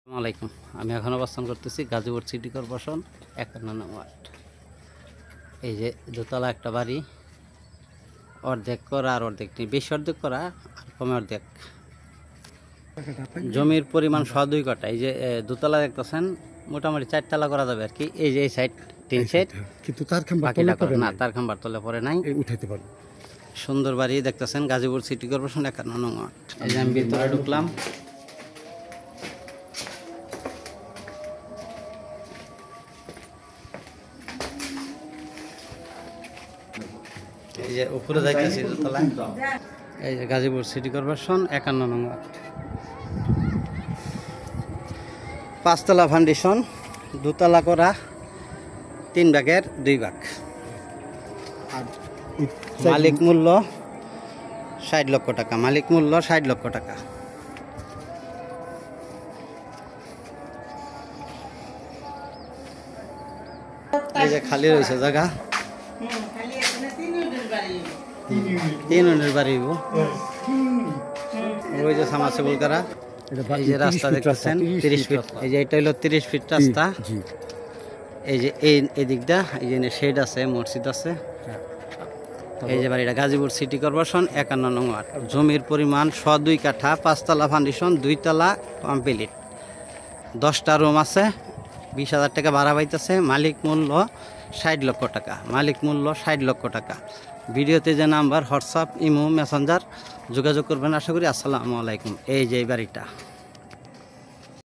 আসসালামাইকুম। আমি এখন অবস্থান করতেছি গাজীপুর সিটি কর্পোরেশন 51 নং ওয়ার্ড। এই যে দোতলা একটা বাড়ি, অর্ধেক করা আর অর্ধেক নেই, বেশি অর্ধেক করা আর কমে অর্ধেক। জমির পরিমাণ 2 কাঠা। এই যে দোতলা দেখতেছেন, মোটামুটি 4 তলা করা যাবে আর কি। এই যে এই সাইড 3 সাইড, কিন্তু তার খাম্বার না, তার খাম্বার তলে পরে নাই, উঠাইতে পারবো। সুন্দর বাড়ি দেখতেছেন, গাজীপুর সিটি কর্পোরেশন 51 নং ওয়ার্ড। এই যে আমি ভিতরে ঢুকলাম। এই যে উপরে যাইতেছি দোতলায়। এই যে গাজীপুর সিটি কর্পোরেশন 51 নং ওয়ার্ড। 5 তলা ফাউন্ডেশন, দোতলা করা, 3 ভাগের 2 ভাগ। মালিক মূল্য 60 লক্ষ টাকা। মালিক মূল্য 60 লক্ষ টাকা। এই যে খালি রয়েছে জায়গা, 3 ইউনিটের বাড়ি। ওই যে সামাসেবল করা। এই যে রাস্তা দেখতেছেন 30 ফিট। এই যে এটা হলো 30 ফিট রাস্তা। এই যে এই দিকটা, এই যে শেড আছে, মসজিদ আছে। এই যে বাড়িটা গাজীপুর সিটি কর্পোরেশন 51 নং ওয়ার্ড। জমির পরিমাণ 2 কাঠা, 5 তলা ফাউন্ডেশন, 2 তলা কমপ্লিট, 10টা রুম আছে, 20,000 টাকা ভাড়া পাইতেছে। মালিক মূল্য 60 লক্ষ টাকা। মালিক মূল্য 60 লক্ষ টাকা। ভিডিওতে যে নাম্বার, হোয়াটসঅ্যাপ, ইমো, মেসেঞ্জার যোগাযোগ করবেন আশা করি। আসসালামু আলাইকুম। এই যে এই বাড়িটা।